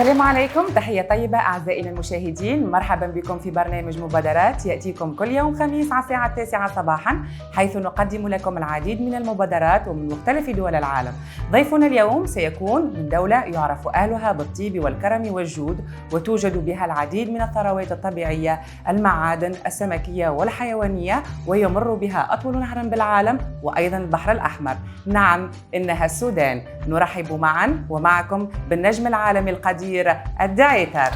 السلام عليكم، تحية طيبة أعزائنا المشاهدين. مرحبا بكم في برنامج مبادرات يأتيكم كل يوم خميس على الساعة 9 صباحا، حيث نقدم لكم العديد من المبادرات ومن مختلف دول العالم. ضيفنا اليوم سيكون من دولة يعرف أهلها بالطيب والكرم والجود، وتوجد بها العديد من الثروات الطبيعية، المعادن السمكية والحيوانية، ويمر بها أطول نهر بالعالم وأيضا البحر الأحمر. نعم، إنها السودان. نرحب معا ومعكم بالنجم العالمي القدير الدايتر.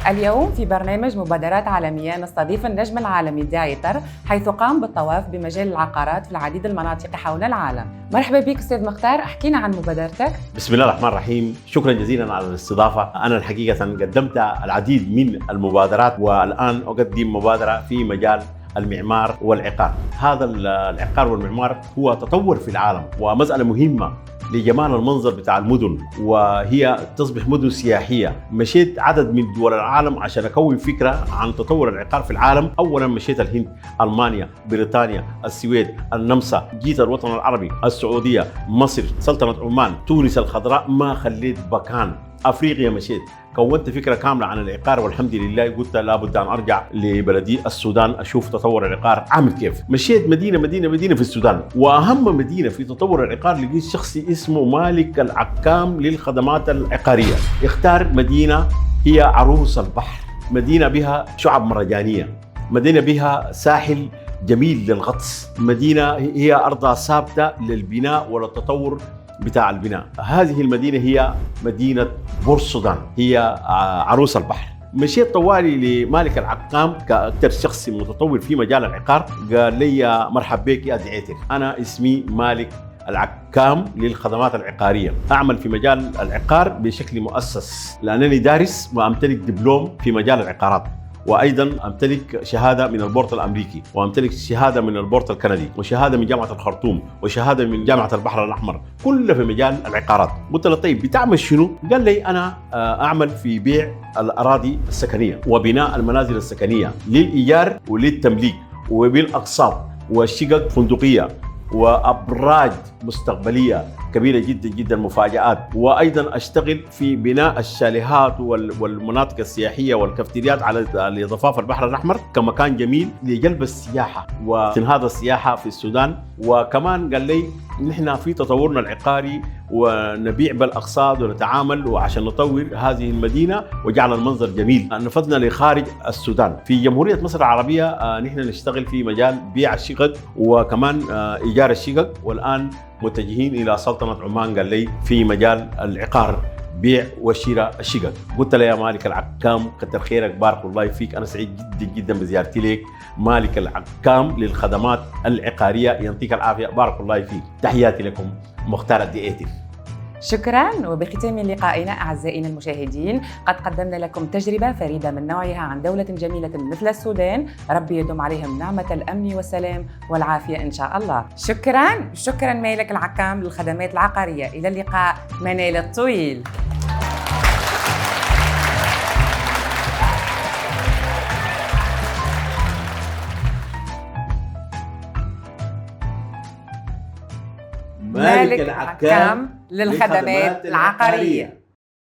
اليوم في برنامج مبادرات عالمية نستضيف النجم العالمي الدايتر، حيث قام بالطواف بمجال العقارات في العديد المناطق حول العالم. مرحبا بك أستاذ مختار، احكينا عن مبادرتك. بسم الله الرحمن الرحيم، شكرا جزيلا على الاستضافة. أنا الحقيقة قدمت العديد من المبادرات، والآن أقدم مبادرة في مجال المعمار والعقار. هذا العقار والمعمار هو تطور في العالم ومسألة مهمة لجمال المنظر بتاع المدن، وهي تصبح مدن سياحية. مشيت عدد من دول العالم عشان أكون فكرة عن تطور العقار في العالم. أولا مشيت الهند، ألمانيا، بريطانيا، السويد، النمسا، جيت الوطن العربي، السعودية، مصر، سلطنة عمان، تونس الخضراء، ما خليت مكان. أفريقيا مشيت، كونت فكرة كاملة عن العقار، والحمد لله قلت لابد أن أرجع لبلدي السودان أشوف تطور العقار عامل كيف. مشيت مدينة في السودان، وأهم مدينة في تطور العقار لقيت شخصي اسمه مالك العكام للخدمات العقارية. اختار مدينة هي عروس البحر، مدينة بها شعب مرجانية، مدينة بها ساحل جميل للغطس، مدينة هي أرضها ثابتة للبناء وللتطور بتاع البناء. هذه المدينة هي مدينة بور السودان، هي عروس البحر. مشيت طوالي لمالك العكام كأكثر شخص متطور في مجال العقار. قال لي مرحب بك يا دعيتر، أنا اسمي مالك العكام للخدمات العقارية، أعمل في مجال العقار بشكل مؤسس لأنني دارس وأمتلك دبلوم في مجال العقارات، وأيضاً أمتلك شهادة من البورت الأمريكي، وأمتلك شهادة من البورت الكندي، وشهادة من جامعة الخرطوم، وشهادة من جامعة البحر الأحمر، كلها في مجال العقارات. قلت له طيب بتعمل شنو؟ قال لي أنا أعمل في بيع الأراضي السكنية وبناء المنازل السكنية للإيجار وللتمليك وبالأقساط والشقق فندقية وأبراج مستقبلية كبيرة جدا جدا، مفاجآت. وأيضا أشتغل في بناء الشاليهات والمناطق السياحية والكافتريات على ضفاف البحر الأحمر كمكان جميل لجلب السياحة وتنهاض السياحة في السودان. وكمان قال لي نحن في تطورنا العقاري ونبيع بالأقساط ونتعامل وعشان نطور هذه المدينة وجعل المنظر جميل. نفذنا لخارج السودان. في جمهورية مصر العربية نحن نشتغل في مجال بيع الشقق وكمان إيجار الشقق، والآن متجهين إلى سلطنة عمان. قال لي في مجال العقار، بيع وشراء الشقق. قلت له يا مالك العكام كتر خيرك، بارك الله فيك، أنا سعيد جدا جدا بزيارتي لك. مالك العكام للخدمات العقارية، يعطيك العافية، بارك الله فيك. تحياتي لكم، مختار الدعيتر. شكرا. وبختام لقائنا أعزائنا المشاهدين، قد قدمنا لكم تجربة فريدة من نوعها عن دولة جميلة مثل السودان. ربي يدوم عليهم نعمة الأمن والسلام والعافية إن شاء الله. شكرا مالك العكام للخدمات العقارية. إلى اللقاء، منال الطويل. مالك العكام للخدمات العقارية.